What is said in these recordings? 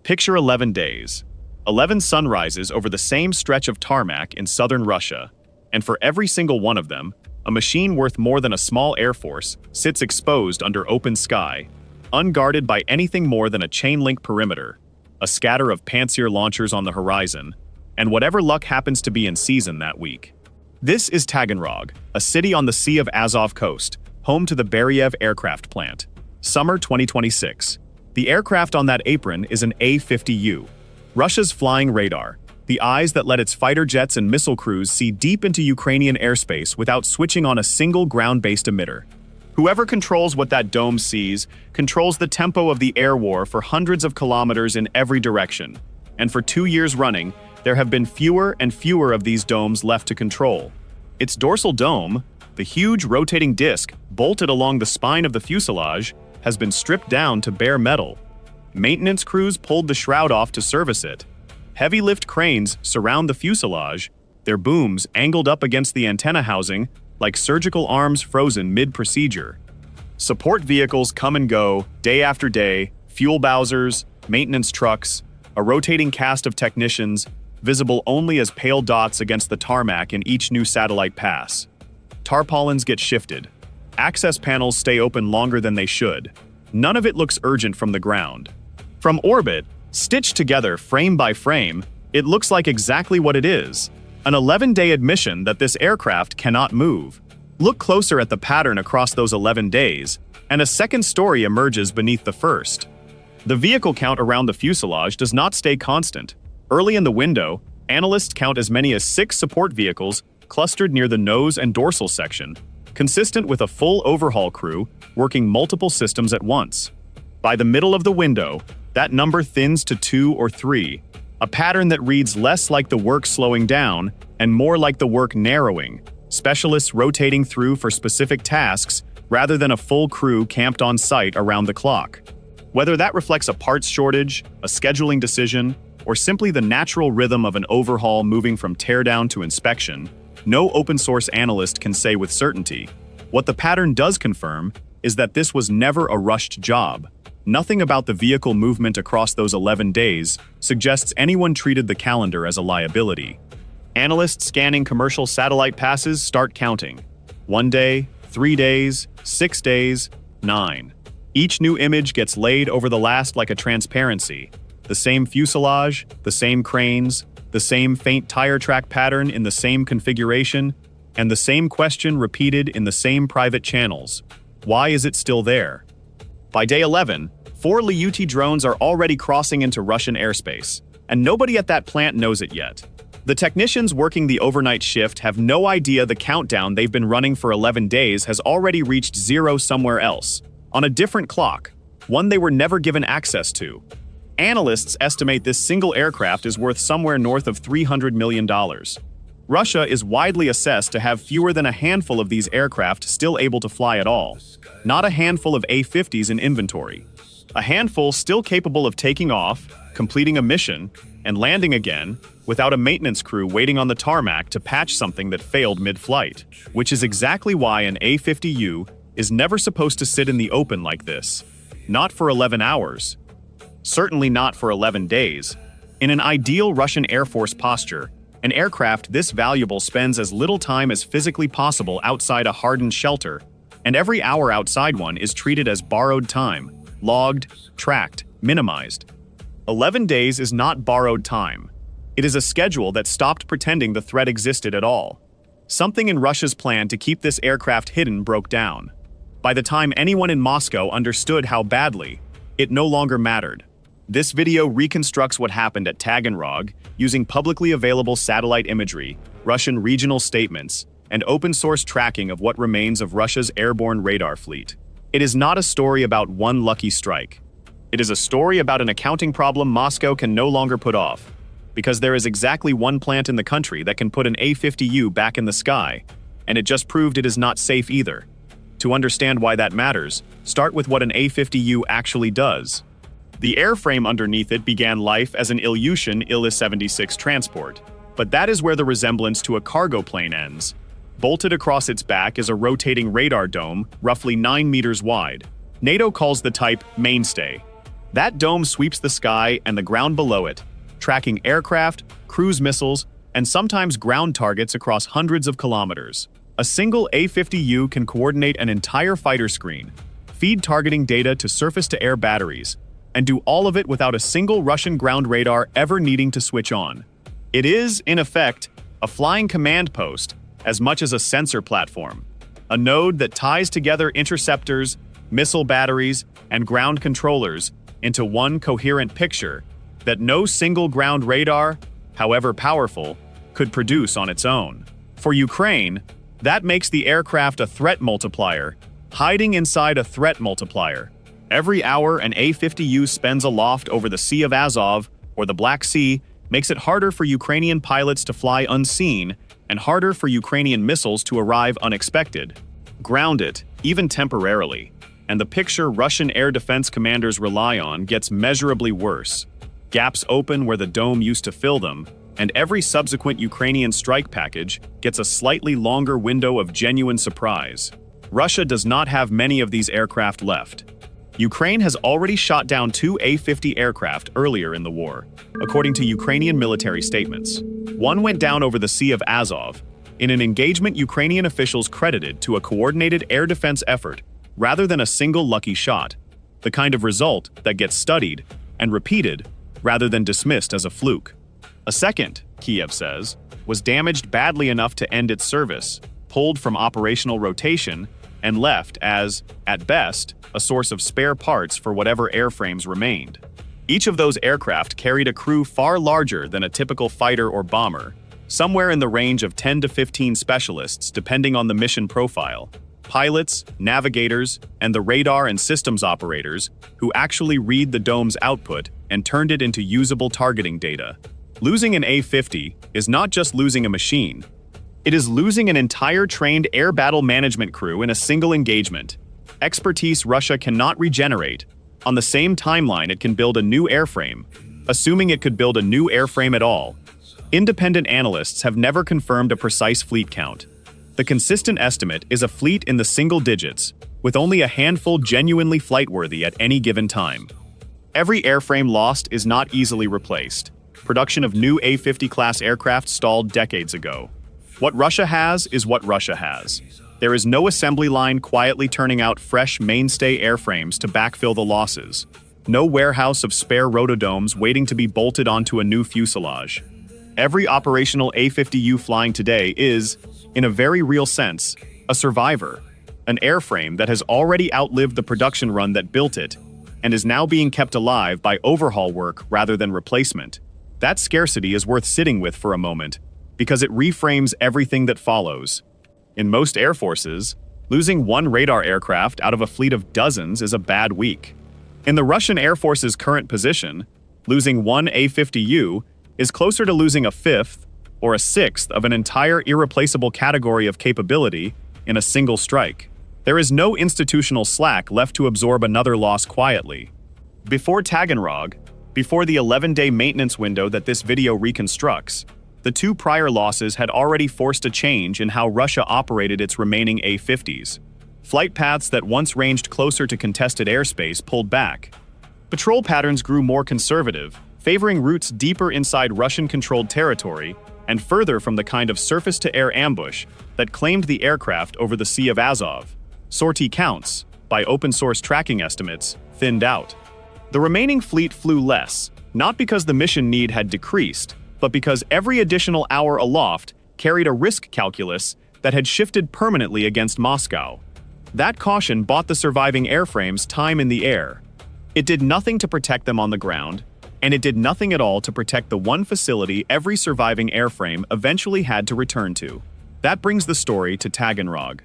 Picture 11 days. 11 sunrises over the same stretch of tarmac in southern Russia, and for every single one of them, a machine worth more than a small air force sits exposed under open sky, unguarded by anything more than a chain-link perimeter, a scatter of Pantsir launchers on the horizon, and whatever luck happens to be in season that week. This is Taganrog, a city on the Sea of Azov coast, home to the Beriev aircraft plant. Summer 2026. The aircraft on that apron is an A-50U, Russia's flying radar, the eyes that let its fighter jets and missile crews see deep into Ukrainian airspace without switching on a single ground-based emitter. Whoever controls what that dome sees controls the tempo of the air war for hundreds of kilometers in every direction. And for 2 years running, there have been fewer and fewer of these domes left to control. Its dorsal dome, the huge rotating disc bolted along the spine of the fuselage, has been stripped down to bare metal. Maintenance crews pulled the shroud off to service it. Heavy lift cranes surround the fuselage, their booms angled up against the antenna housing like surgical arms frozen mid-procedure. Support vehicles come and go, day after day, fuel bowsers, maintenance trucks, a rotating cast of technicians, visible only as pale dots against the tarmac in each new satellite pass. Tarpaulins get shifted. Access panels stay open longer than they should. None of it looks urgent from the ground. From orbit, stitched together frame by frame, it looks like exactly what it is, an 11-day admission that this aircraft cannot move. Look closer at the pattern across those 11 days, and a second story emerges beneath the first. The vehicle count around the fuselage does not stay constant. Early in the window, analysts count as many as 6 support vehicles clustered near the nose and dorsal section, consistent with a full overhaul crew working multiple systems at once. By the middle of the window, that number thins to 2 or 3, a pattern that reads less like the work slowing down and more like the work narrowing, specialists rotating through for specific tasks rather than a full crew camped on site around the clock. Whether that reflects a parts shortage, a scheduling decision, or simply the natural rhythm of an overhaul moving from teardown to inspection, no open-source analyst can say with certainty. What the pattern does confirm is that this was never a rushed job. Nothing about the vehicle movement across those 11 days suggests anyone treated the calendar as a liability. Analysts scanning commercial satellite passes start counting. 1 day, 3 days, 6 days, 9. Each new image gets laid over the last like a transparency. The same fuselage, the same cranes, the same faint tire track pattern in the same configuration, and the same question repeated in the same private channels. Why is it still there? By day 11, 4 Lyutyi drones are already crossing into Russian airspace, and nobody at that plant knows it yet. The technicians working the overnight shift have no idea the countdown they've been running for 11 days has already reached 0 somewhere else, on a different clock, one they were never given access to. Analysts estimate this single aircraft is worth somewhere north of $300 million. Russia is widely assessed to have fewer than a handful of these aircraft still able to fly at all, not a handful of A-50s in inventory. A handful still capable of taking off, completing a mission, and landing again without a maintenance crew waiting on the tarmac to patch something that failed mid-flight, which is exactly why an A-50U is never supposed to sit in the open like this. Not for 11 hours. Certainly not for 11 days. In an ideal Russian Air Force posture, an aircraft this valuable spends as little time as physically possible outside a hardened shelter, and every hour outside one is treated as borrowed time, logged, tracked, minimized. 11 days is not borrowed time. It is a schedule that stopped pretending the threat existed at all. Something in Russia's plan to keep this aircraft hidden broke down. By the time anyone in Moscow understood how badly, it no longer mattered. This video reconstructs what happened at Taganrog using publicly available satellite imagery, Russian regional statements, and open-source tracking of what remains of Russia's airborne radar fleet. It is not a story about one lucky strike. It is a story about an accounting problem Moscow can no longer put off, because there is exactly one plant in the country that can put an A-50U back in the sky, and it just proved it is not safe either. To understand why that matters, start with what an A-50U actually does. The airframe underneath it began life as an Ilyushin Il-76 transport, but that is where the resemblance to a cargo plane ends. Bolted across its back is a rotating radar dome, roughly 9 meters wide. NATO calls the type mainstay. That dome sweeps the sky and the ground below it, tracking aircraft, cruise missiles, and sometimes ground targets across hundreds of kilometers. A single A-50U can coordinate an entire fighter screen, feed targeting data to surface-to-air batteries, and do all of it without a single Russian ground radar ever needing to switch on. It is, in effect, a flying command post as much as a sensor platform, a node that ties together interceptors, missile batteries, and ground controllers into one coherent picture that no single ground radar, however powerful, could produce on its own. For Ukraine, that makes the aircraft a threat multiplier, hiding inside a threat multiplier. Every hour an A-50U spends aloft over the Sea of Azov or the Black Sea makes it harder for Ukrainian pilots to fly unseen and harder for Ukrainian missiles to arrive unexpected. Ground it, even temporarily, and the picture Russian air defense commanders rely on gets measurably worse. Gaps open where the dome used to fill them, and every subsequent Ukrainian strike package gets a slightly longer window of genuine surprise. Russia does not have many of these aircraft left. Ukraine has already shot down 2 A-50 aircraft earlier in the war, according to Ukrainian military statements. One went down over the Sea of Azov, in an engagement Ukrainian officials credited to a coordinated air defense effort rather than a single lucky shot, the kind of result that gets studied and repeated rather than dismissed as a fluke. A second, Kiev says, was damaged badly enough to end its service, pulled from operational rotation, and left as, at best, a source of spare parts for whatever airframes remained. Each of those aircraft carried a crew far larger than a typical fighter or bomber, somewhere in the range of 10 to 15 specialists depending on the mission profile, pilots, navigators, and the radar and systems operators who actually read the dome's output and turned it into usable targeting data. Losing an A-50 is not just losing a machine. It is losing an entire trained air battle management crew in a single engagement. Expertise Russia cannot regenerate. On the same timeline it can build a new airframe, assuming it could build a new airframe at all. Independent analysts have never confirmed a precise fleet count. The consistent estimate is a fleet in the single digits, with only a handful genuinely flightworthy at any given time. Every airframe lost is not easily replaced. Production of new A-50 class aircraft stalled decades ago. What Russia has is what Russia has. There is no assembly line quietly turning out fresh mainstay airframes to backfill the losses. No warehouse of spare rotodomes waiting to be bolted onto a new fuselage. Every operational A-50U flying today is, in a very real sense, a survivor. An airframe that has already outlived the production run that built it, and is now being kept alive by overhaul work rather than replacement. That scarcity is worth sitting with for a moment, because it reframes everything that follows. In most air forces, losing one radar aircraft out of a fleet of dozens is a bad week. In the Russian Air Force's current position, losing one A-50U is closer to losing a fifth or a sixth of an entire irreplaceable category of capability in a single strike. There is no institutional slack left to absorb another loss quietly. Before Taganrog, before the 11-day maintenance window that this video reconstructs, the 2 prior losses had already forced a change in how Russia operated its remaining A-50s. Flight paths that once ranged closer to contested airspace pulled back. Patrol patterns grew more conservative, favoring routes deeper inside Russian-controlled territory and further from the kind of surface-to-air ambush that claimed the aircraft over the Sea of Azov. Sortie counts, by open-source tracking estimates, thinned out. The remaining fleet flew less, not because the mission need had decreased, but because every additional hour aloft carried a risk calculus that had shifted permanently against Moscow. That caution bought the surviving airframes time in the air. It did nothing to protect them on the ground, and it did nothing at all to protect the one facility every surviving airframe eventually had to return to. That brings the story to Taganrog.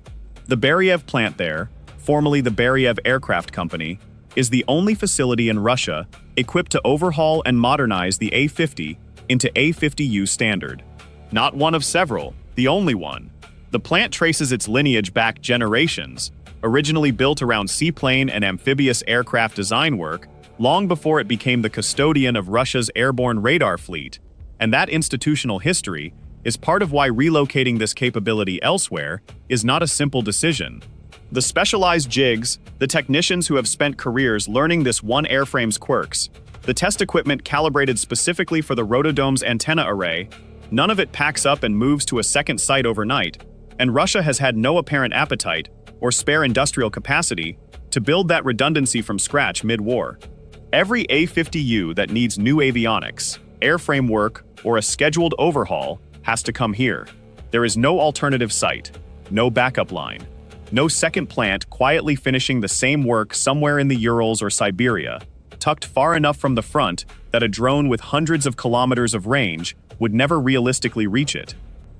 The Beriev plant there, formerly the Beriev Aircraft Company, is the only facility in Russia equipped to overhaul and modernize the A-50 into A-50U standard. Not one of several, the only one. The plant traces its lineage back generations, originally built around seaplane and amphibious aircraft design work, long before it became the custodian of Russia's airborne radar fleet, and that institutional history is part of why relocating this capability elsewhere is not a simple decision. The specialized jigs, the technicians who have spent careers learning this one airframe's quirks, the test equipment calibrated specifically for the rotodome's antenna array, none of it packs up and moves to a second site overnight, and Russia has had no apparent appetite or spare industrial capacity to build that redundancy from scratch mid-war. Every A-50U that needs new avionics, airframe work, or a scheduled overhaul has to come here. There is no alternative site, no backup line, no second plant quietly finishing the same work somewhere in the Urals or Siberia, tucked far enough from the front that a drone with hundreds of kilometers of range would never realistically reach it.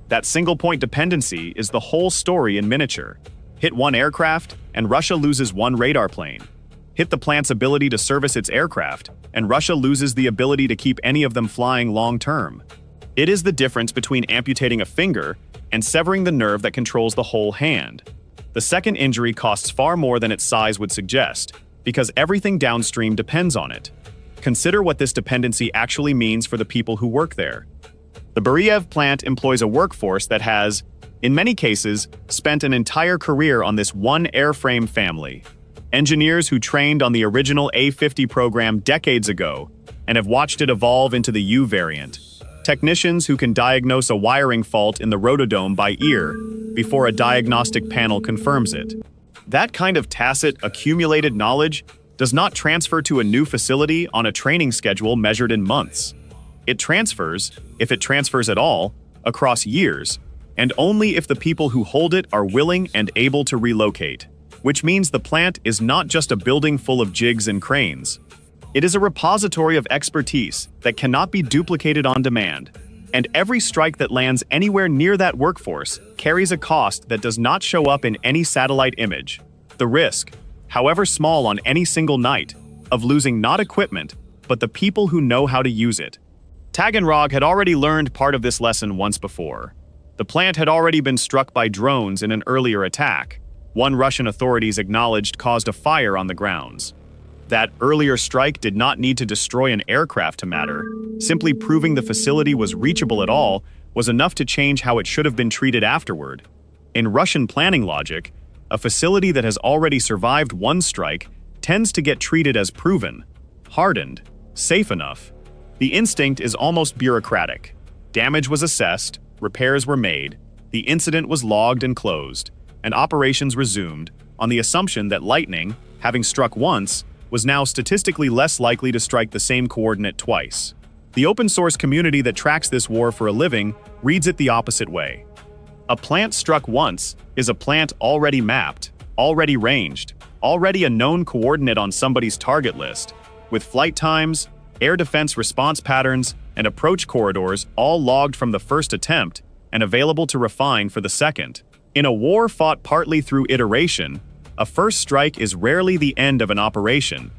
That single-point dependency is the whole story in miniature. Hit one aircraft, and Russia loses one radar plane. Hit the plant's ability to service its aircraft, and Russia loses the ability to keep any of them flying long-term. It is the difference between amputating a finger and severing the nerve that controls the whole hand. The second injury costs far more than its size would suggest, because everything downstream depends on it. Consider what this dependency actually means for the people who work there. The Beriev plant employs a workforce that has, in many cases, spent an entire career on this one airframe family. Engineers who trained on the original A-50 program decades ago and have watched it evolve into the U variant. Technicians who can diagnose a wiring fault in the rotodome by ear before a diagnostic panel confirms it. That kind of tacit, accumulated knowledge does not transfer to a new facility on a training schedule measured in months. It transfers, if it transfers at all, across years, and only if the people who hold it are willing and able to relocate. Which means the plant is not just a building full of jigs and cranes. It is a repository of expertise that cannot be duplicated on demand, and every strike that lands anywhere near that workforce carries a cost that does not show up in any satellite image. The risk, however small on any single night, of losing not equipment, but the people who know how to use it. Taganrog had already learned part of this lesson once before. The plant had already been struck by drones in an earlier attack. One Russian authorities acknowledged caused a fire on the grounds. That earlier strike did not need to destroy an aircraft to matter. Simply proving the facility was reachable at all was enough to change how it should have been treated afterward. In Russian planning logic, a facility that has already survived one strike tends to get treated as proven, hardened, safe enough. The instinct is almost bureaucratic. Damage was assessed, repairs were made, the incident was logged and closed, and operations resumed on the assumption that lightning, having struck once, was now statistically less likely to strike the same coordinate twice. The open-source community that tracks this war for a living reads it the opposite way. A plant struck once is a plant already mapped, already ranged, already a known coordinate on somebody's target list, with flight times, air defense response patterns, and approach corridors all logged from the first attempt and available to refine for the second. In a war fought partly through iteration, a first strike is rarely the end of an operation.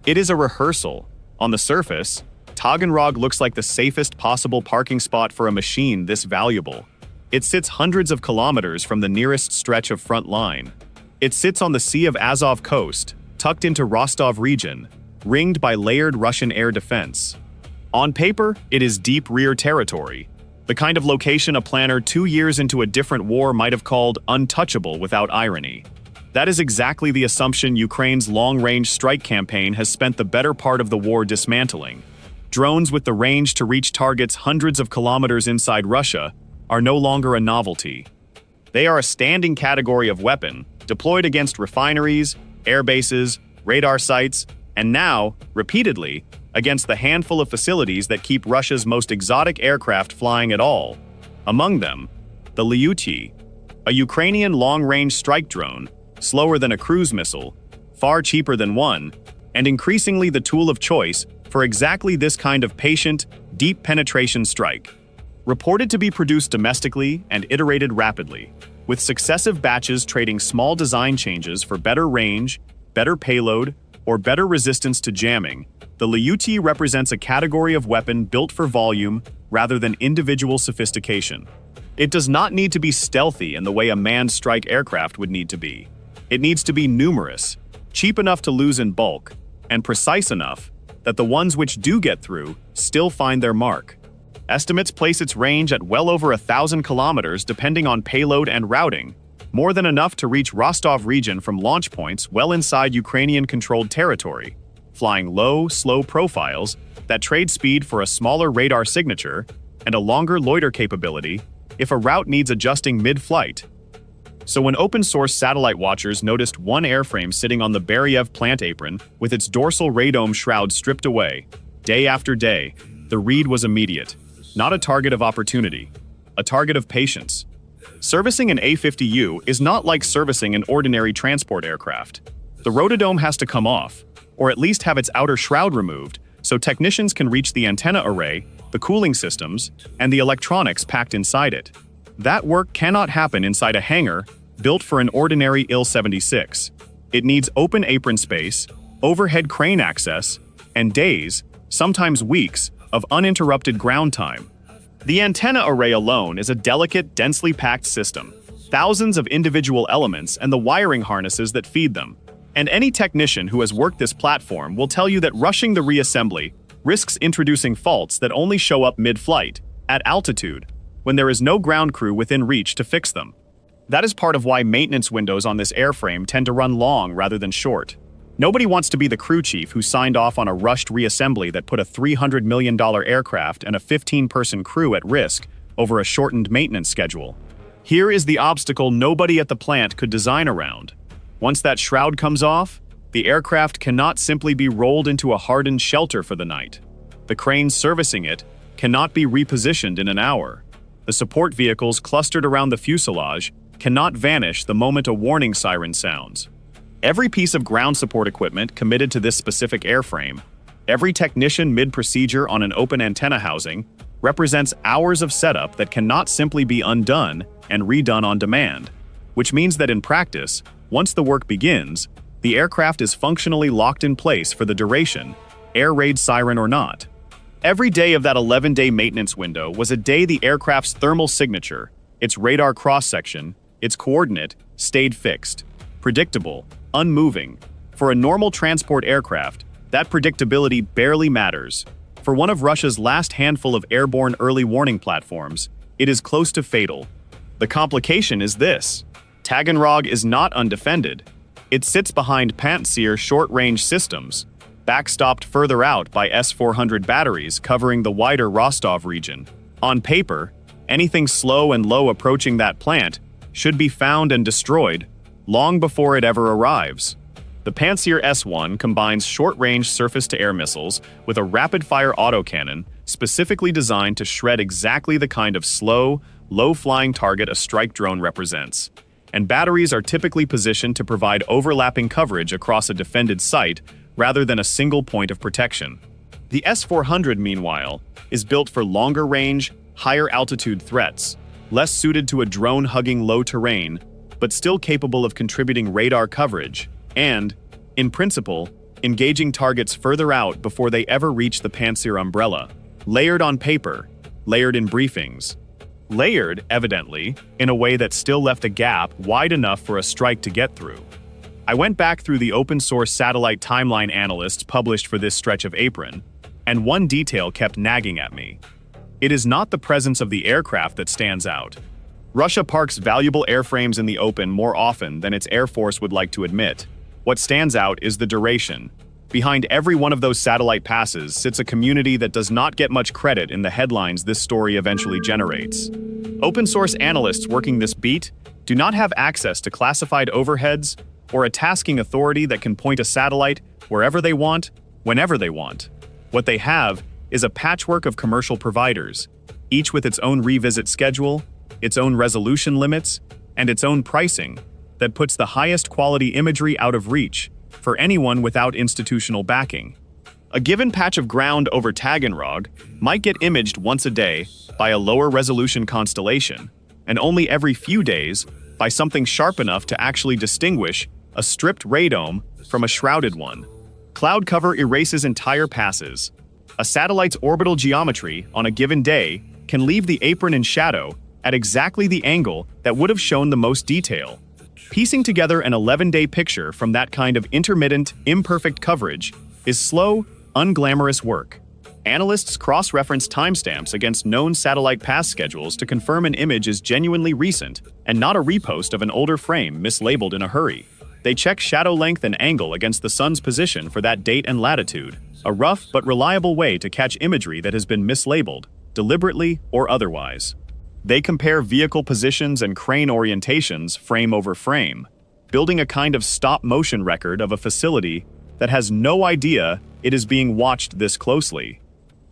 It is a rehearsal. On the surface, Taganrog looks like the safest possible parking spot for a machine this valuable. It sits hundreds of kilometers from the nearest stretch of front line. It sits on the Sea of Azov coast, tucked into Rostov region, ringed by layered Russian air defense. On paper, it is deep rear territory, the kind of location a planner 2 years into a different war might have called untouchable without irony. That is exactly the assumption Ukraine's long-range strike campaign has spent the better part of the war dismantling. Drones with the range to reach targets hundreds of kilometers inside Russia are no longer a novelty. They are a standing category of weapon, deployed against refineries, air bases, radar sites, and now, repeatedly, against the handful of facilities that keep Russia's most exotic aircraft flying at all. Among them, the Lyutyi, a Ukrainian long-range strike drone, slower than a cruise missile, far cheaper than one, and increasingly the tool of choice for exactly this kind of patient, deep penetration strike. Reported to be produced domestically and iterated rapidly, with successive batches trading small design changes for better range, better payload, or better resistance to jamming, the Lyutyi represents a category of weapon built for volume rather than individual sophistication. It does not need to be stealthy in the way a manned strike aircraft would need to be. It needs to be numerous, cheap enough to lose in bulk, and precise enough that the ones which do get through still find their mark. Estimates place its range at well over 1,000 kilometers depending on payload and routing, more than enough to reach Rostov region from launch points well inside Ukrainian-controlled territory, flying low, slow profiles that trade speed for a smaller radar signature and a longer loiter capability if a route needs adjusting mid-flight. So when open-source satellite watchers noticed one airframe sitting on the Beriev plant apron with its dorsal radome shroud stripped away, day after day, the read was immediate. Not a target of opportunity, a target of patience. Servicing an A-50U is not like servicing an ordinary transport aircraft. The rotodome has to come off, or at least have its outer shroud removed, so technicians can reach the antenna array, the cooling systems, and the electronics packed inside it. That work cannot happen inside a hangar built for an ordinary Il-76. It needs open apron space, overhead crane access, and days, sometimes weeks, of uninterrupted ground time. The antenna array alone is a delicate, densely packed system, thousands of individual elements and the wiring harnesses that feed them. And any technician who has worked this platform will tell you that rushing the reassembly risks introducing faults that only show up mid-flight, at altitude, when there is no ground crew within reach to fix them. That is part of why maintenance windows on this airframe tend to run long rather than short. Nobody wants to be the crew chief who signed off on a rushed reassembly that put a $300 million aircraft and a 15-person crew at risk over a shortened maintenance schedule. Here is the obstacle nobody at the plant could design around. Once that shroud comes off, the aircraft cannot simply be rolled into a hardened shelter for the night. The cranes servicing it cannot be repositioned in an hour. The support vehicles clustered around the fuselage cannot vanish the moment a warning siren sounds. Every piece of ground support equipment committed to this specific airframe, every technician mid-procedure on an open antenna housing, represents hours of setup that cannot simply be undone and redone on demand, which means that in practice, once the work begins, the aircraft is functionally locked in place for the duration, air raid siren or not. Every day of that 11-day maintenance window was a day the aircraft's thermal signature, its radar cross-section, its coordinate, stayed fixed, predictable, unmoving. For a normal transport aircraft, that predictability barely matters. For one of Russia's last handful of airborne early warning platforms, it is close to fatal. The complication is this: Taganrog is not undefended. It sits behind Pantsir short-range systems, backstopped further out by S-400 batteries covering the wider Rostov region. On paper, anything slow and low approaching that plant should be found and destroyed long before it ever arrives. The Pantsir S-1 combines short-range surface-to-air missiles with a rapid-fire autocannon specifically designed to shred exactly the kind of slow, low-flying target a strike drone represents. And batteries are typically positioned to provide overlapping coverage across a defended site rather than a single point of protection. The S-400, meanwhile, is built for longer-range, higher-altitude threats, less suited to a drone-hugging low terrain, but still capable of contributing radar coverage and, in principle, engaging targets further out before they ever reach the Pantsir umbrella. Layered on paper, layered in briefings. Layered, evidently, in a way that still left a gap wide enough for a strike to get through. I went back through the open-source satellite timeline analysts published for this stretch of apron, and one detail kept nagging at me. It is not the presence of the aircraft that stands out. Russia parks valuable airframes in the open more often than its Air Force would like to admit. What stands out is the duration. Behind every one of those satellite passes sits a community that does not get much credit in the headlines this story eventually generates. Open-source analysts working this beat do not have access to classified overheads or a tasking authority that can point a satellite wherever they want, whenever they want. What they have is a patchwork of commercial providers, each with its own revisit schedule, its own resolution limits, and its own pricing that puts the highest quality imagery out of reach for anyone without institutional backing. A given patch of ground over Taganrog might get imaged once a day by a lower resolution constellation, and only every few days by something sharp enough to actually distinguish a stripped radome from a shrouded one. Cloud cover erases entire passes. A satellite's orbital geometry on a given day can leave the apron in shadow at exactly the angle that would have shown the most detail. Piecing together an 11-day picture from that kind of intermittent, imperfect coverage is slow, unglamorous work. Analysts cross-reference timestamps against known satellite pass schedules to confirm an image is genuinely recent and not a repost of an older frame mislabeled in a hurry. They check shadow length and angle against the sun's position for that date and latitude, a rough but reliable way to catch imagery that has been mislabeled, deliberately or otherwise. They compare vehicle positions and crane orientations frame over frame, building a kind of stop-motion record of a facility that has no idea it is being watched this closely.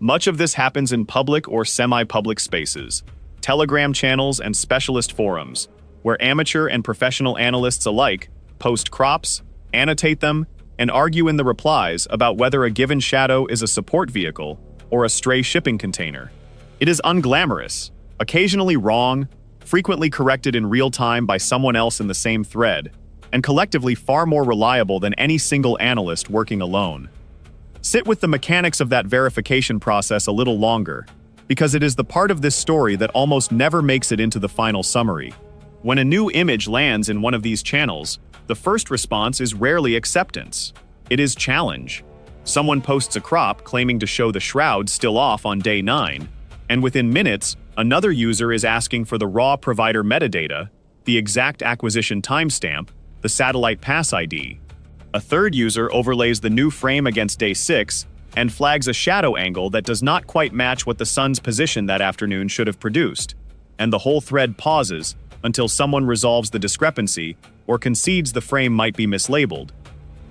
Much of this happens in public or semi-public spaces, Telegram channels and specialist forums, where amateur and professional analysts alike post crops, annotate them, and argue in the replies about whether a given shadow is a support vehicle or a stray shipping container. It is unglamorous, occasionally wrong, frequently corrected in real time by someone else in the same thread, and collectively far more reliable than any single analyst working alone. Sit with the mechanics of that verification process a little longer, because it is the part of this story that almost never makes it into the final summary. When a new image lands in one of these channels, the first response is rarely acceptance. It is challenge. Someone posts a crop claiming to show the shroud still off on day 9, and within minutes, another user is asking for the raw provider metadata, the exact acquisition timestamp, the satellite pass ID. A third user overlays the new frame against day 6 and flags a shadow angle that does not quite match what the sun's position that afternoon should have produced, and the whole thread pauses until someone resolves the discrepancy or concedes the frame might be mislabeled.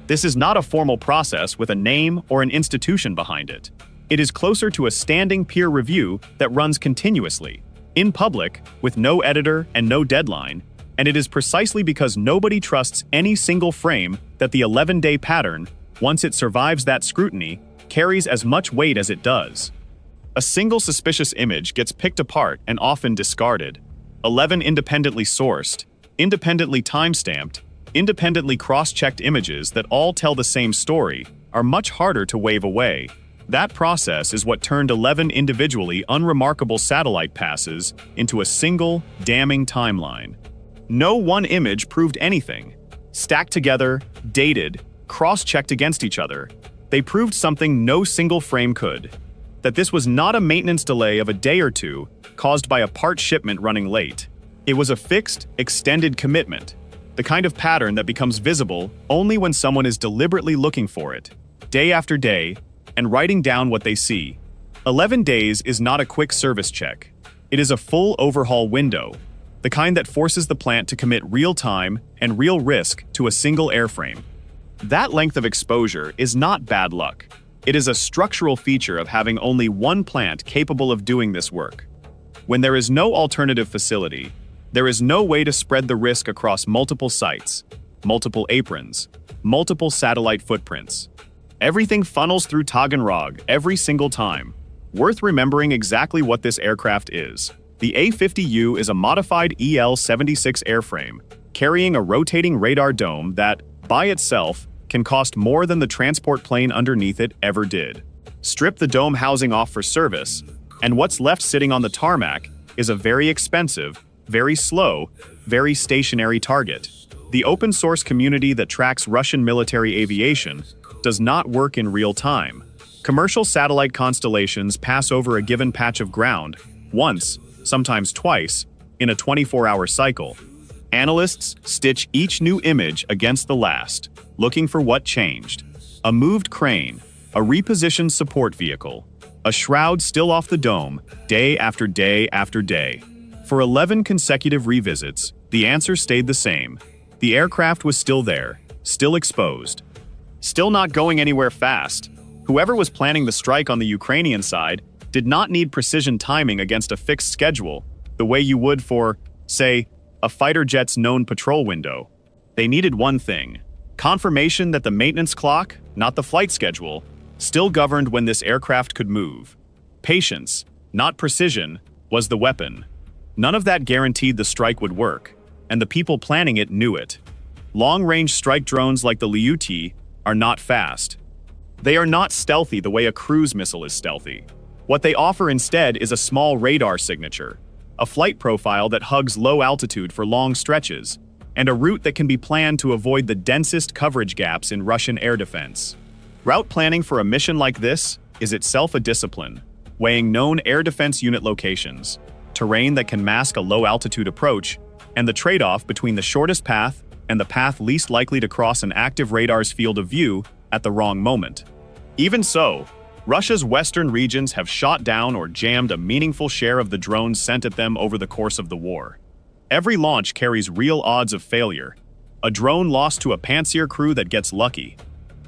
This is not a formal process with a name or an institution behind it. It is closer to a standing peer review that runs continuously, in public, with no editor and no deadline, and it is precisely because nobody trusts any single frame that the 11-day pattern, once it survives that scrutiny, carries as much weight as it does. A single suspicious image gets picked apart and often discarded. 11 independently sourced, independently timestamped, independently cross-checked images that all tell the same story are much harder to wave away. That process is what turned 11 individually unremarkable satellite passes into a single, damning timeline. No one image proved anything. Stacked together, dated, cross-checked against each other, they proved something no single frame could. That this was not a maintenance delay of a day or two caused by a part shipment running late. It was a fixed, extended commitment, the kind of pattern that becomes visible only when someone is deliberately looking for it, day after day, and writing down what they see. 11 days is not a quick service check. It is a full overhaul window, the kind that forces the plant to commit real time and real risk to a single airframe. That length of exposure is not bad luck. It is a structural feature of having only one plant capable of doing this work. When there is no alternative facility, there is no way to spread the risk across multiple sites, multiple aprons, multiple satellite footprints. Everything funnels through Taganrog every single time. Worth remembering exactly what this aircraft is. The A-50U is a modified EL-76 airframe, carrying a rotating radar dome that, by itself, can cost more than the transport plane underneath it ever did. Strip the dome housing off for service, and what's left sitting on the tarmac is a very expensive, very slow, very stationary target. The open-source community that tracks Russian military aviation does not work in real time. Commercial satellite constellations pass over a given patch of ground once, sometimes twice, in a 24-hour cycle. Analysts stitch each new image against the last, looking for what changed. A moved crane, a repositioned support vehicle, a shroud still off the dome, day after day after day. For 11 consecutive revisits, the answer stayed the same. The aircraft was still there, still exposed, still not going anywhere fast. Whoever was planning the strike on the Ukrainian side did not need precision timing against a fixed schedule, the way you would for, say, a fighter jet's known patrol window. They needed one thing: confirmation that the maintenance clock, not the flight schedule, still governed when this aircraft could move. Patience, not precision, was the weapon. None of that guaranteed the strike would work, and the people planning it knew it. Long-range strike drones like the Lyutyi are not fast. They are not stealthy the way a cruise missile is stealthy. What they offer instead is a small radar signature, a flight profile that hugs low altitude for long stretches, and a route that can be planned to avoid the densest coverage gaps in Russian air defense. Route planning for a mission like this is itself a discipline, weighing known air defense unit locations, terrain that can mask a low-altitude approach, and the trade-off between the shortest path and the path least likely to cross an active radar's field of view at the wrong moment. Even so, Russia's western regions have shot down or jammed a meaningful share of the drones sent at them over the course of the war. Every launch carries real odds of failure. A drone lost to a Pantsir crew that gets lucky.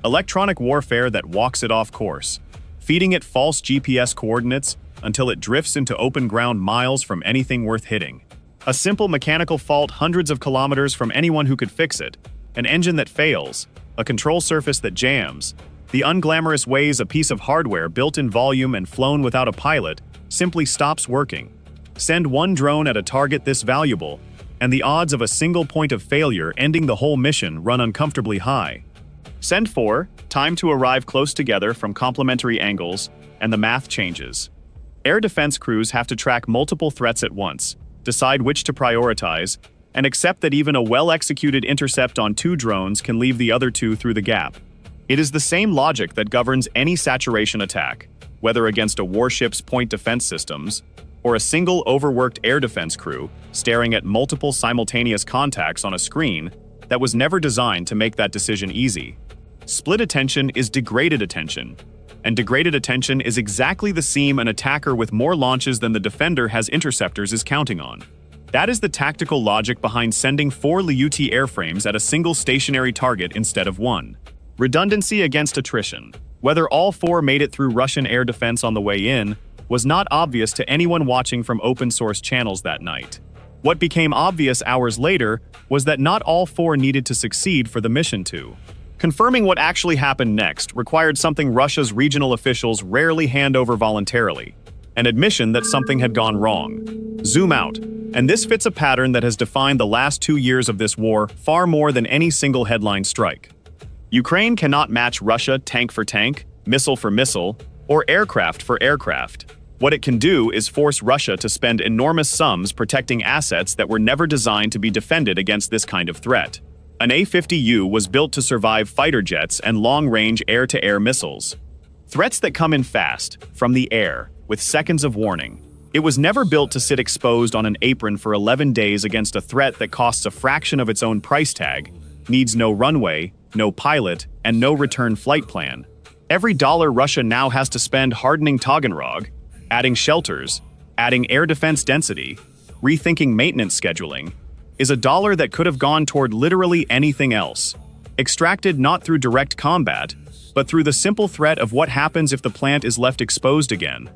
Electronic warfare that walks it off course, feeding it false GPS coordinates until it drifts into open ground miles from anything worth hitting. A simple mechanical fault hundreds of kilometers from anyone who could fix it. An engine that fails. A control surface that jams. The unglamorous ways a piece of hardware built in volume and flown without a pilot simply stops working. Send one drone at a target this valuable, and the odds of a single point of failure ending the whole mission run uncomfortably high. Send 4, time to arrive close together from complementary angles, and the math changes. Air defense crews have to track multiple threats at once, decide which to prioritize, and accept that even a well-executed intercept on 2 drones can leave the other 2 through the gap. It is the same logic that governs any saturation attack, whether against a warship's point defense systems, or a single overworked air defense crew staring at multiple simultaneous contacts on a screen that was never designed to make that decision easy. Split attention is degraded attention, and degraded attention is exactly the seam an attacker with more launches than the defender has interceptors is counting on. That is the tactical logic behind sending 4 Lyutyi airframes at a single stationary target instead of 1. Redundancy against attrition. Whether all 4 made it through Russian air defense on the way in was not obvious to anyone watching from open-source channels that night. What became obvious hours later was that not all 4 needed to succeed for the mission to. Confirming what actually happened next required something Russia's regional officials rarely hand over voluntarily: an admission that something had gone wrong. Zoom out, and this fits a pattern that has defined the last 2 years of this war far more than any single headline strike. Ukraine cannot match Russia tank for tank, missile for missile, or aircraft for aircraft. What it can do is force Russia to spend enormous sums protecting assets that were never designed to be defended against this kind of threat. An A-50U was built to survive fighter jets and long-range air-to-air missiles. Threats that come in fast, from the air, with seconds of warning. It was never built to sit exposed on an apron for 11 days against a threat that costs a fraction of its own price tag, needs no runway, no pilot, and no return flight plan. Every dollar Russia now has to spend hardening Taganrog, adding shelters, adding air defense density, rethinking maintenance scheduling, is a dollar that could have gone toward literally anything else, extracted not through direct combat, but through the simple threat of what happens if the plant is left exposed again.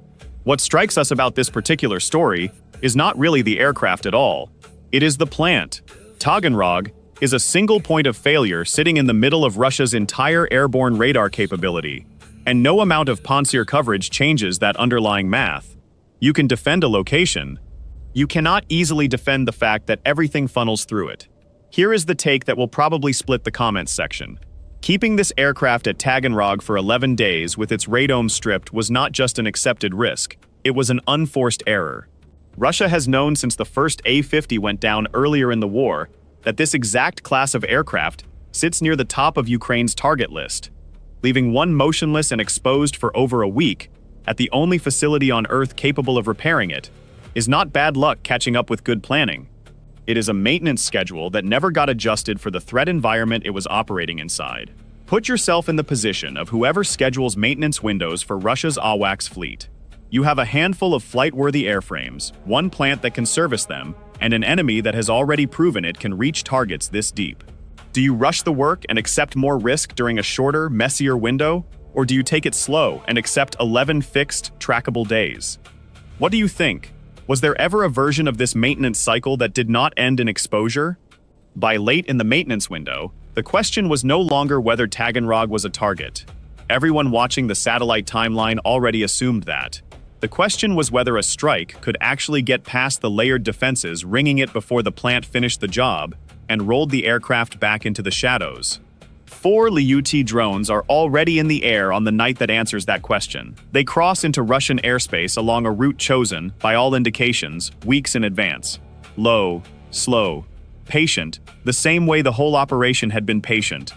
What strikes us about this particular story is not really the aircraft at all. It is the plant. Taganrog is a single point of failure sitting in the middle of Russia's entire airborne radar capability, and no amount of Pantsir coverage changes that underlying math. You can defend a location. You cannot easily defend the fact that everything funnels through it. Here is the take that will probably split the comments section. Keeping this aircraft at Taganrog for 11 days with its radome stripped was not just an accepted risk, it was an unforced error. Russia has known since the first A-50 went down earlier in the war that this exact class of aircraft sits near the top of Ukraine's target list. Leaving one motionless and exposed for over a week at the only facility on Earth capable of repairing it is not bad luck catching up with good planning. It is a maintenance schedule that never got adjusted for the threat environment it was operating inside. Put yourself in the position of whoever schedules maintenance windows for Russia's AWACS fleet. You have a handful of flight-worthy airframes, one plant that can service them, and an enemy that has already proven it can reach targets this deep. Do you rush the work and accept more risk during a shorter, messier window? Or do you take it slow and accept 11 fixed, trackable days? What do you think? Was there ever a version of this maintenance cycle that did not end in exposure? By late in the maintenance window, the question was no longer whether Taganrog was a target. Everyone watching the satellite timeline already assumed that. The question was whether a strike could actually get past the layered defenses ringing it before the plant finished the job and rolled the aircraft back into the shadows. 4 Lyutyi drones are already in the air on the night that answers that question. They cross into Russian airspace along a route chosen, by all indications, weeks in advance. Low, slow, patient, the same way the whole operation had been patient.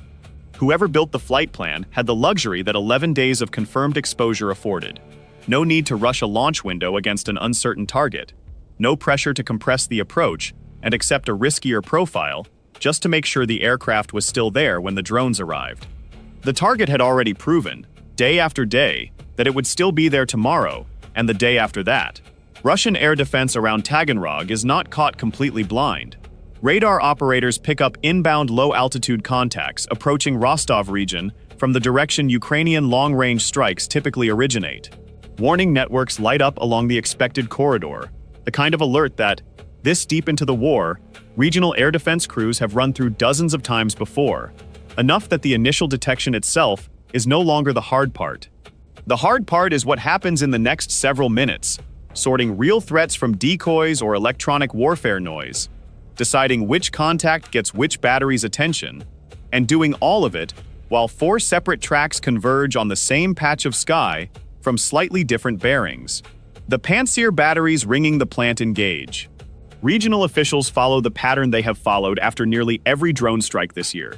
Whoever built the flight plan had the luxury that 11 days of confirmed exposure afforded. No need to rush a launch window against an uncertain target. No pressure to compress the approach and accept a riskier profile just to make sure the aircraft was still there when the drones arrived. The target had already proven, day after day, that it would still be there tomorrow and the day after that. Russian air defense around Taganrog is not caught completely blind. Radar operators pick up inbound low-altitude contacts approaching Rostov region from the direction Ukrainian long-range strikes typically originate. Warning networks light up along the expected corridor, the kind of alert that, this deep into the war, regional air defense crews have run through dozens of times before, enough that the initial detection itself is no longer the hard part. The hard part is what happens in the next several minutes, sorting real threats from decoys or electronic warfare noise, deciding which contact gets which battery's attention, and doing all of it while 4 separate tracks converge on the same patch of sky from slightly different bearings. The Pantsir batteries ringing the plant engage. Regional officials follow the pattern they have followed after nearly every drone strike this year.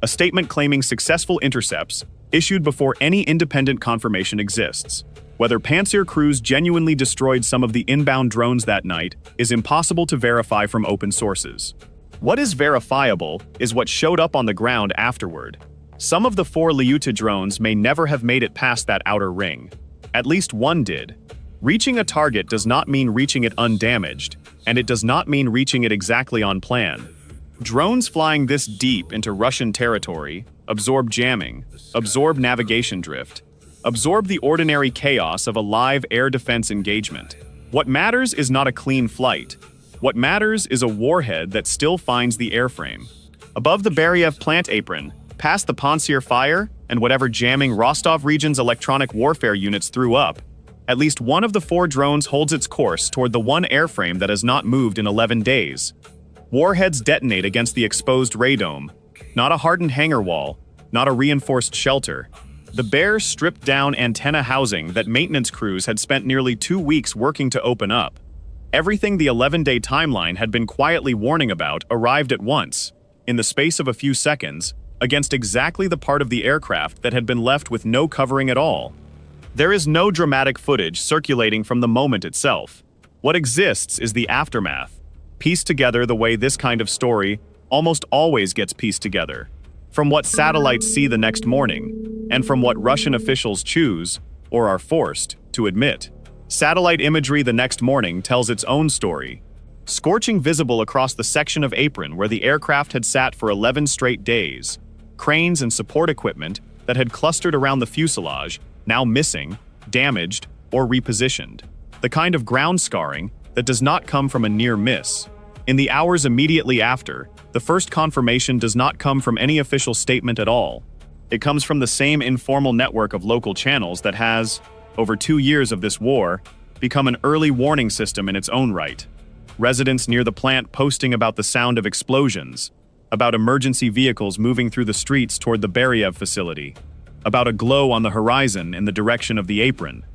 A statement claiming successful intercepts, issued before any independent confirmation exists. Whether Pantsir crews genuinely destroyed some of the inbound drones that night is impossible to verify from open sources. What is verifiable is what showed up on the ground afterward. Some of the 4 Lyutyi drones may never have made it past that outer ring. At least one did. Reaching a target does not mean reaching it undamaged, and it does not mean reaching it exactly on plan. Drones flying this deep into Russian territory absorb jamming, absorb navigation drift, absorb the ordinary chaos of a live air defense engagement. What matters is not a clean flight. What matters is a warhead that still finds the airframe. Above the Beriev plant apron, past the Pantsir fire, and whatever jamming Rostov region's electronic warfare units threw up, at least one of the 4 drones holds its course toward the one airframe that has not moved in 11 days. Warheads detonate against the exposed radome, not a hardened hangar wall, not a reinforced shelter. The bare, stripped-down antenna housing that maintenance crews had spent nearly 2 weeks working to open up. Everything the 11-day timeline had been quietly warning about arrived at once, in the space of a few seconds, against exactly the part of the aircraft that had been left with no covering at all. There is no dramatic footage circulating from the moment itself. What exists is the aftermath, pieced together the way this kind of story almost always gets pieced together, from what satellites see the next morning, and from what Russian officials choose, or are forced, to admit. Satellite imagery the next morning tells its own story. Scorching visible across the section of apron where the aircraft had sat for 11 straight days. Cranes and support equipment that had clustered around the fuselage, now missing, damaged, or repositioned. The kind of ground scarring that does not come from a near miss. In the hours immediately after, the first confirmation does not come from any official statement at all. It comes from the same informal network of local channels that has, over 2 years of this war, become an early warning system in its own right. Residents near the plant posting about the sound of explosions, about emergency vehicles moving through the streets toward the Beriev facility, about a glow on the horizon in the direction of the apron.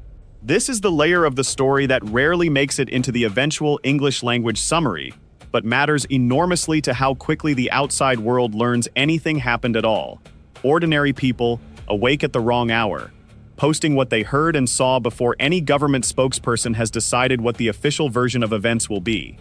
This is the layer of the story that rarely makes it into the eventual English-language summary, but matters enormously to how quickly the outside world learns anything happened at all. Ordinary people, awake at the wrong hour, posting what they heard and saw before any government spokesperson has decided what the official version of events will be.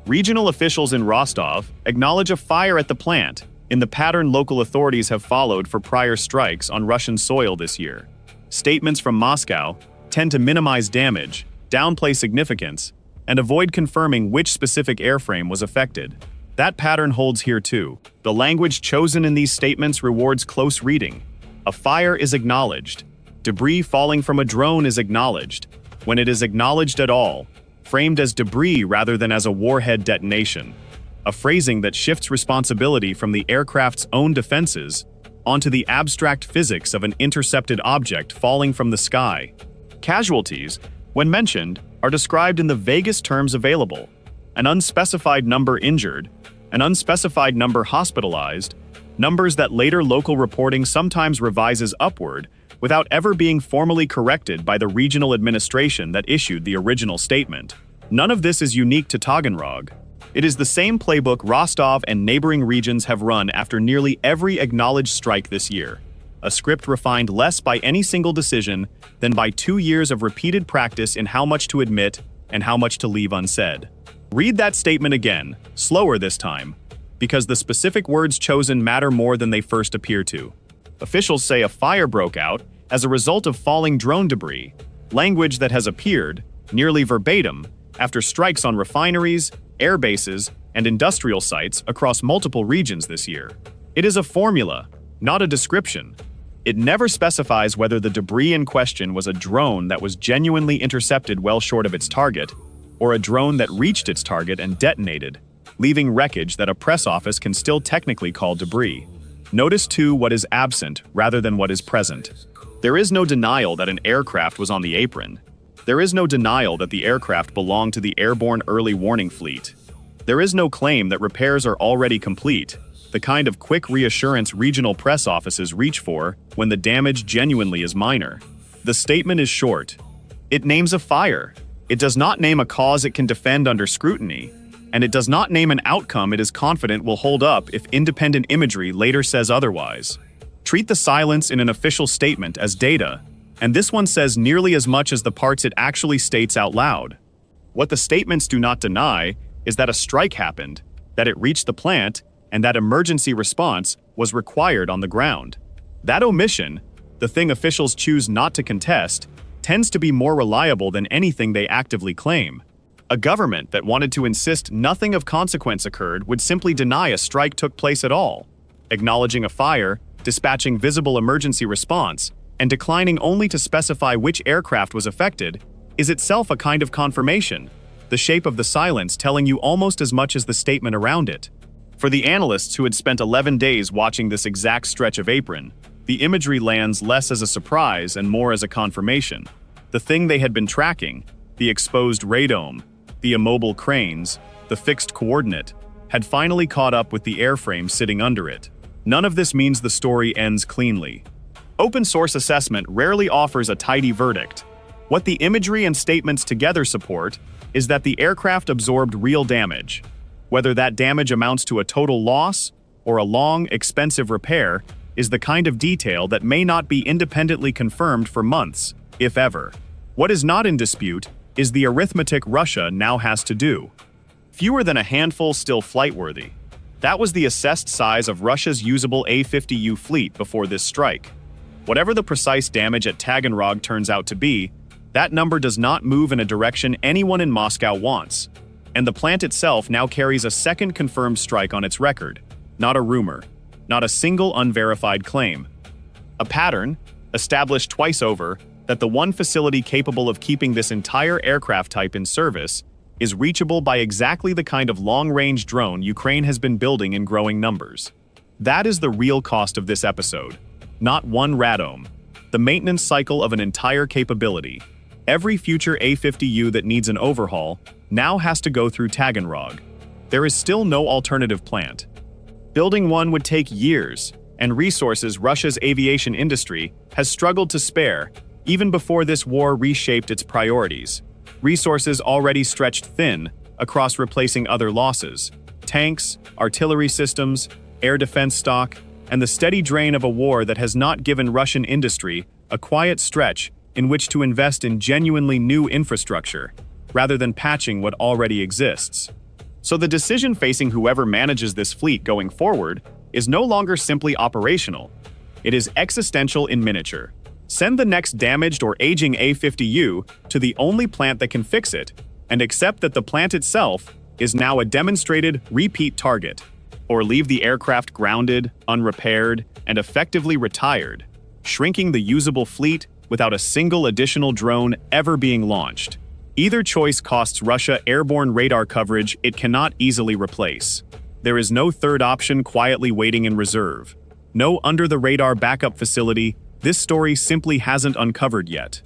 Regional officials in Rostov acknowledge a fire at the plant, in the pattern local authorities have followed for prior strikes on Russian soil this year. Statements from Moscow tend to minimize damage, downplay significance, and avoid confirming which specific airframe was affected. That pattern holds here too. The language chosen in these statements rewards close reading. A fire is acknowledged. Debris falling from a drone is acknowledged, when it is acknowledged at all, framed as debris rather than as a warhead detonation. A phrasing that shifts responsibility from the aircraft's own defenses onto the abstract physics of an intercepted object falling from the sky. Casualties, when mentioned, are described in the vaguest terms available. An unspecified number injured, an unspecified number hospitalized, numbers that later local reporting sometimes revises upward without ever being formally corrected by the regional administration that issued the original statement. None of this is unique to Taganrog. It is the same playbook Rostov and neighboring regions have run after nearly every acknowledged strike this year. A script refined less by any single decision than by 2 years of repeated practice in how much to admit and how much to leave unsaid. Read that statement again, slower this time, because the specific words chosen matter more than they first appear to. Officials say a fire broke out as a result of falling drone debris, language that has appeared, nearly verbatim, after strikes on refineries, air bases, and industrial sites across multiple regions this year. It is a formula, not a description. It never specifies whether the debris in question was a drone that was genuinely intercepted well short of its target, or a drone that reached its target and detonated, leaving wreckage that a press office can still technically call debris. Notice too what is absent rather than what is present. There is no denial that an aircraft was on the apron. There is no denial that the aircraft belonged to the Airborne Early Warning Fleet. There is no claim that repairs are already complete, the kind of quick reassurance regional press offices reach for when the damage genuinely is minor. The statement is short. It names a fire. It does not name a cause it can defend under scrutiny, and it does not name an outcome it is confident will hold up if independent imagery later says otherwise. Treat the silence in an official statement as data, and this one says nearly as much as the parts it actually states out loud. What the statements do not deny is that a strike happened, that it reached the plant, and that emergency response was required on the ground. That omission, the thing officials choose not to contest, tends to be more reliable than anything they actively claim. A government that wanted to insist nothing of consequence occurred would simply deny a strike took place at all. Acknowledging a fire, dispatching visible emergency response, and declining only to specify which aircraft was affected is itself a kind of confirmation, the shape of the silence telling you almost as much as the statement around it. For the analysts who had spent 11 days watching this exact stretch of apron, the imagery lands less as a surprise and more as a confirmation. The thing they had been tracking, the exposed radome, the immobile cranes, the fixed coordinate, had finally caught up with the airframe sitting under it. None of this means the story ends cleanly. Open source assessment rarely offers a tidy verdict. What the imagery and statements together support is that the aircraft absorbed real damage. Whether that damage amounts to a total loss or a long, expensive repair is the kind of detail that may not be independently confirmed for months, if ever. What is not in dispute is the arithmetic Russia now has to do. Fewer than a handful still flightworthy. That was the assessed size of Russia's usable A-50U fleet before this strike. Whatever the precise damage at Taganrog turns out to be, that number does not move in a direction anyone in Moscow wants. And the plant itself now carries a second confirmed strike on its record, not a rumor, not a single unverified claim. A pattern, established twice over, that the one facility capable of keeping this entire aircraft type in service is reachable by exactly the kind of long-range drone Ukraine has been building in growing numbers. That is the real cost of this episode, not one radome, the maintenance cycle of an entire capability. Every future A-50U that needs an overhaul now has to go through Taganrog. There is still no alternative plant. Building one would take years, and resources Russia's aviation industry has struggled to spare, even before this war reshaped its priorities. Resources already stretched thin across replacing other losses: tanks, artillery systems, air defense stock, and the steady drain of a war that has not given Russian industry a quiet stretch in which to invest in genuinely new infrastructure, rather than patching what already exists. So the decision facing whoever manages this fleet going forward is no longer simply operational. It is existential in miniature. Send the next damaged or aging A-50U to the only plant that can fix it, and accept that the plant itself is now a demonstrated repeat target. Or leave the aircraft grounded, unrepaired, and effectively retired, shrinking the usable fleet without a single additional drone ever being launched. Either choice costs Russia airborne radar coverage it cannot easily replace. There is no third option quietly waiting in reserve. No under-the-radar backup facility this story simply hasn't uncovered yet.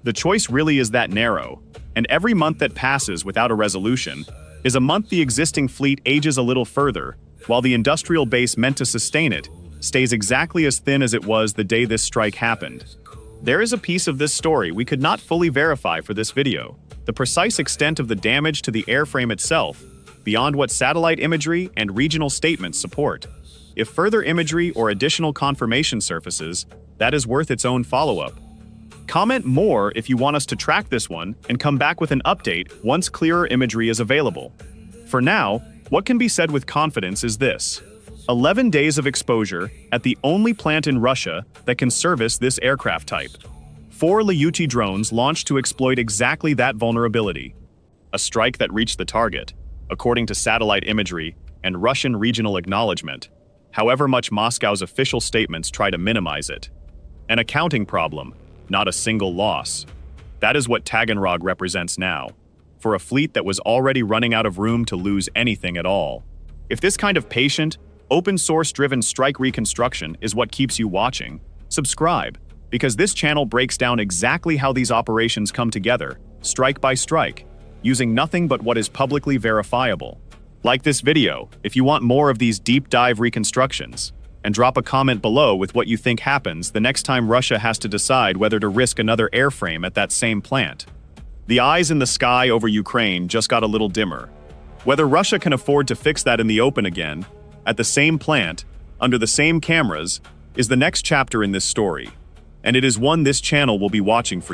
The choice really is that narrow, and every month that passes without a resolution is a month the existing fleet ages a little further, while the industrial base meant to sustain it stays exactly as thin as it was the day this strike happened. There is a piece of this story we could not fully verify for this video: the precise extent of the damage to the airframe itself, beyond what satellite imagery and regional statements support. If further imagery or additional confirmation surfaces, that is worth its own follow-up. Comment more if you want us to track this one and come back with an update once clearer imagery is available. For now, what can be said with confidence is this: 11 days of exposure at the only plant in Russia that can service this aircraft type. 4 Lyutyi drones launched to exploit exactly that vulnerability. A strike that reached the target, according to satellite imagery and Russian regional acknowledgement, however much Moscow's official statements try to minimize it. An accounting problem, not a single loss. That is what Taganrog represents now, for a fleet that was already running out of room to lose anything at all. If this kind of patient, open-source-driven strike reconstruction is what keeps you watching, subscribe, because this channel breaks down exactly how these operations come together, strike by strike, using nothing but what is publicly verifiable. Like this video if you want more of these deep dive reconstructions, and drop a comment below with what you think happens the next time Russia has to decide whether to risk another airframe at that same plant. The eyes in the sky over Ukraine just got a little dimmer. Whether Russia can afford to fix that in the open again, at the same plant, under the same cameras, is the next chapter in this story, and it is one this channel will be watching for you.